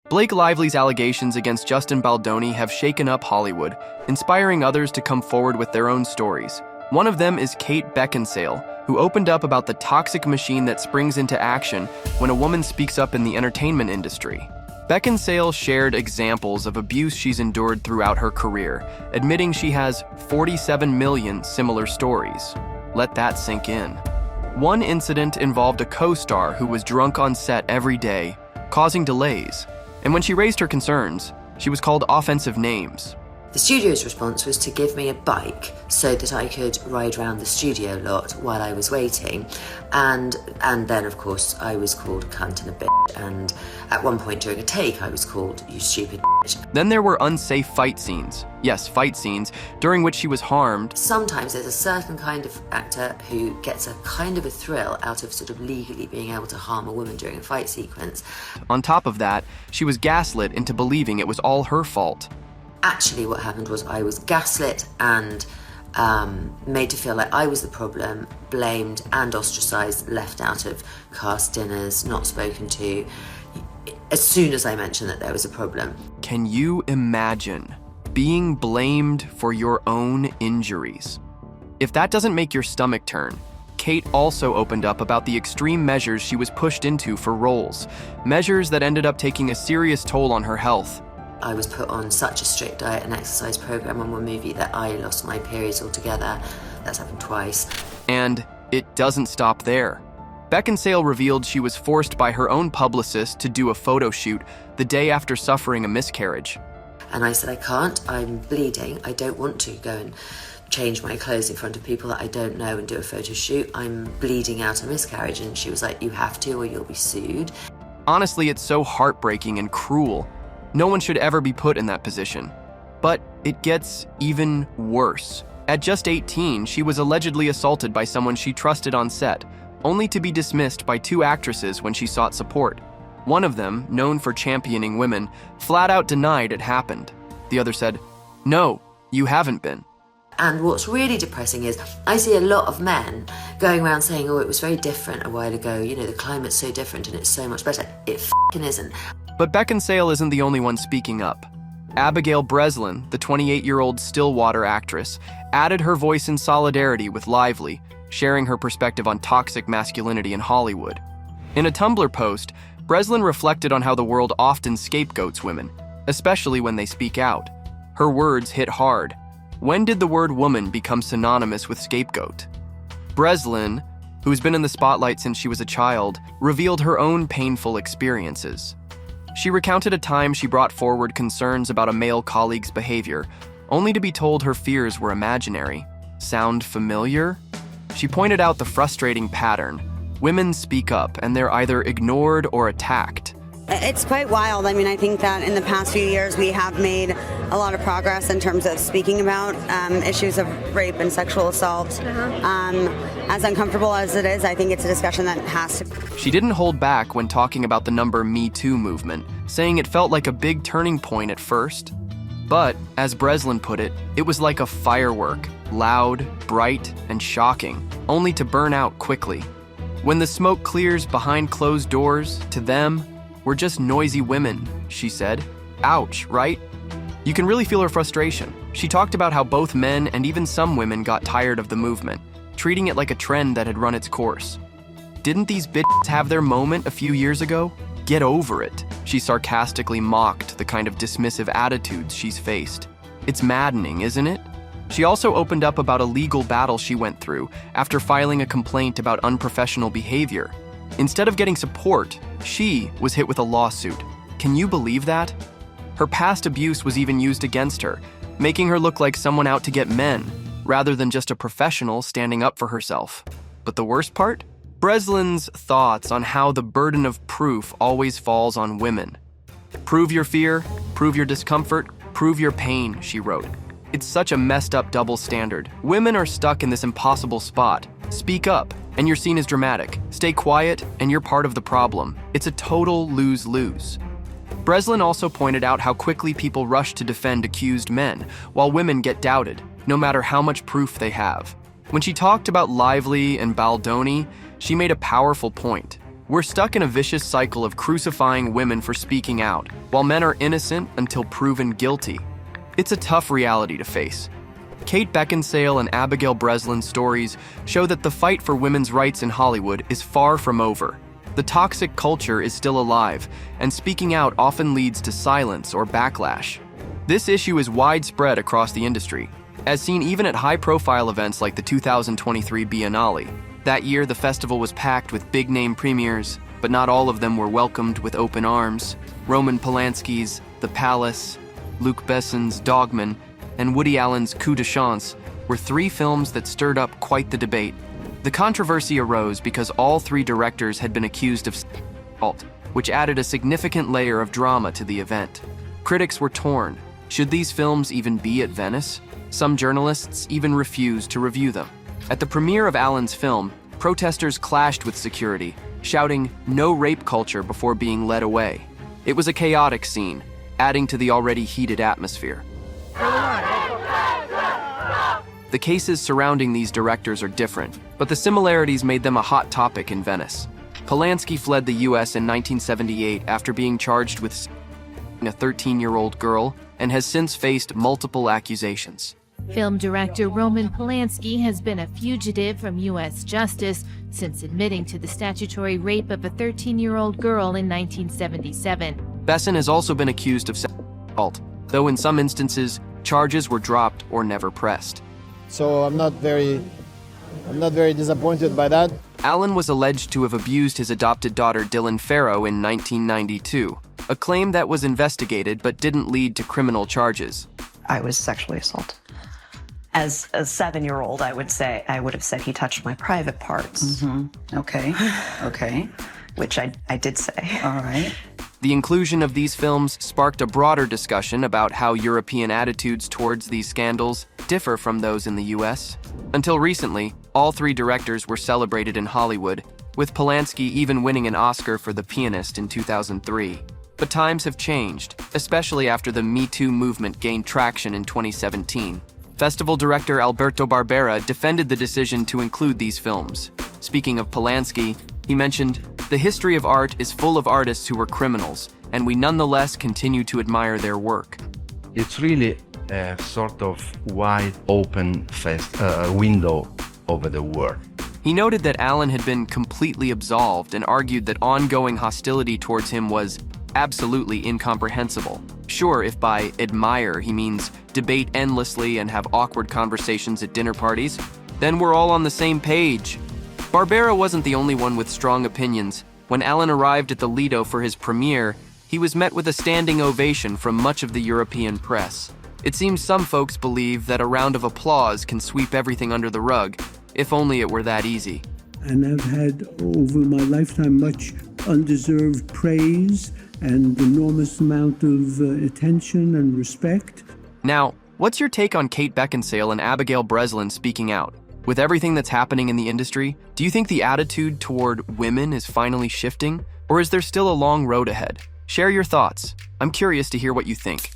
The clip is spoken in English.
Blake Lively's allegations against Justin Baldoni have shaken up Hollywood, inspiring others to come forward with their own stories. One of them is Kate Beckinsale, who opened up about the toxic machine that springs into action when a woman speaks up in the entertainment industry. Beckinsale shared examples of abuse she's endured throughout her career, admitting she has 47 million similar stories. Let that sink in. One incident involved a co-star who was drunk on set every day, causing delays. And when she raised her concerns, she was called offensive names. The studio's response was to give me a bike so that I could ride around the studio lot while I was waiting. And then, of course, I was called a cunt and a bitch. And at one point during a take, I was called, you stupid bitch. Then there were unsafe fight scenes. Yes, fight scenes, during which she was harmed. Sometimes there's a certain kind of actor who gets a kind of a thrill out of sort of legally being able to harm a woman during a fight sequence. On top of that, she was gaslit into believing it was all her fault. Actually, what happened was I was gaslit and made to feel like I was the problem, blamed and ostracized, left out of cast dinners, not spoken to, as soon as I mentioned that there was a problem. Can you imagine being blamed for your own injuries? If that doesn't make your stomach turn, Kate also opened up about the extreme measures she was pushed into for roles, measures that ended up taking a serious toll on her health. I was put on such a strict diet and exercise program on one movie that I lost my periods altogether. That's happened twice. And it doesn't stop there. Beckinsale revealed she was forced by her own publicist to do a photo shoot the day after suffering a miscarriage. And I said, I can't, I'm bleeding. I don't want to go and change my clothes in front of people that I don't know and do a photo shoot. I'm bleeding out a miscarriage. And she was like, you have to or you'll be sued. Honestly, it's so heartbreaking and cruel. No one should ever be put in that position. But it gets even worse. At just 18, she was allegedly assaulted by someone she trusted on set, only to be dismissed by two actresses when she sought support. One of them, known for championing women, flat out denied it happened. The other said, "No, you haven't been." And what's really depressing is I see a lot of men going around saying, oh, it was very different a while ago. You know, the climate's so different and it's so much better. It f***ing isn't. But Beckinsale isn't the only one speaking up. Abigail Breslin, the 28-year-old Stillwater actress, added her voice in solidarity with Lively, sharing her perspective on toxic masculinity in Hollywood. In a Tumblr post, Breslin reflected on how the world often scapegoats women, especially when they speak out. Her words hit hard. When did the word woman become synonymous with scapegoat? Breslin, who's been in the spotlight since she was a child, revealed her own painful experiences. She recounted a time she brought forward concerns about a male colleague's behavior, only to be told her fears were imaginary. Sound familiar? She pointed out the frustrating pattern. Women speak up, and they're either ignored or attacked. It's quite wild. I mean, I think that in the past few years we have made a lot of progress in terms of speaking about issues of rape and sexual assault. As uncomfortable as it is, I think it's a discussion that has to. She didn't hold back when talking about the Me Too movement, saying it felt like a big turning point at first. But, as Breslin put it, it was like a firework, loud, bright, and shocking, only to burn out quickly. When the smoke clears behind closed doors, to them, we're just noisy women, she said. Ouch, right? You can really feel her frustration. She talked about how both men and even some women got tired of the movement, treating it like a trend that had run its course. Didn't these bitches have their moment a few years ago? Get over it. She sarcastically mocked the kind of dismissive attitudes she's faced. It's maddening, isn't it? She also opened up about a legal battle she went through after filing a complaint about unprofessional behavior. Instead of getting support, she was hit with a lawsuit. Can you believe that? Her past abuse was even used against her, making her look like someone out to get men, rather than just a professional standing up for herself. But the worst part? Breslin's thoughts on how the burden of proof always falls on women. Prove your fear, prove your discomfort, prove your pain, she wrote. It's such a messed up double standard. Women are stuck in this impossible spot. Speak up, and you're seen as dramatic. Stay quiet, and you're part of the problem. It's a total lose-lose. Breslin also pointed out how quickly people rush to defend accused men, while women get doubted, no matter how much proof they have. When she talked about Lively and Baldoni, she made a powerful point. We're stuck in a vicious cycle of crucifying women for speaking out, while men are innocent until proven guilty. It's a tough reality to face. Kate Beckinsale and Abigail Breslin's stories show that the fight for women's rights in Hollywood is far from over. The toxic culture is still alive, and speaking out often leads to silence or backlash. This issue is widespread across the industry, as seen even at high-profile events like the 2023 Biennale. That year, the festival was packed with big-name premieres, but not all of them were welcomed with open arms. Roman Polanski's The Palace, Luc Besson's Dogman, and Woody Allen's Coup de Chance were three films that stirred up quite the debate. The controversy arose because all three directors had been accused of assault, which added a significant layer of drama to the event. Critics were torn. Should these films even be at Venice? Some journalists even refused to review them. At the premiere of Allen's film, protesters clashed with security, shouting "No rape culture" before being led away. It was a chaotic scene, adding to the already heated atmosphere. The cases surrounding these directors are different, but the similarities made them a hot topic in Venice. Polanski fled the US in 1978 after being charged with a 13-year-old girl and has since faced multiple accusations. Film director Roman Polanski has been a fugitive from U.S. justice since admitting to the statutory rape of a 13-year-old girl in 1977. Besson has also been accused of sexual assault, though in some instances, charges were dropped or never pressed. So I'm not very disappointed by that. Allen was alleged to have abused his adopted daughter Dylan Farrow in 1992, a claim that was investigated but didn't lead to criminal charges. I was sexually assaulted. As a 7-year-old, I would have said he touched my private parts. Okay. Which I did say. All right. The inclusion of these films sparked a broader discussion about how European attitudes towards these scandals differ from those in the US. Until recently, all three directors were celebrated in Hollywood, with Polanski even winning an Oscar for The Pianist in 2003. But times have changed, especially after the Me Too movement gained traction in 2017. Festival director Alberto Barbera defended the decision to include these films. Speaking of Polanski, he mentioned, "The history of art is full of artists who were criminals, and we nonetheless continue to admire their work." It's really a sort of wide open window over the work. He noted that Allen had been completely absolved and argued that ongoing hostility towards him was absolutely incomprehensible. Sure, if by admire he means debate endlessly and have awkward conversations at dinner parties, then we're all on the same page. Barbera wasn't the only one with strong opinions. When Allen arrived at the Lido for his premiere, he was met with a standing ovation from much of the European press. It seems some folks believe that a round of applause can sweep everything under the rug, if only it were that easy. And I've had over my lifetime much undeserved praise and enormous amount of attention and respect. Now, what's your take on Kate Beckinsale and Abigail Breslin speaking out? With everything that's happening in the industry, do you think the attitude toward women is finally shifting, or is there still a long road ahead? Share your thoughts. I'm curious to hear what you think.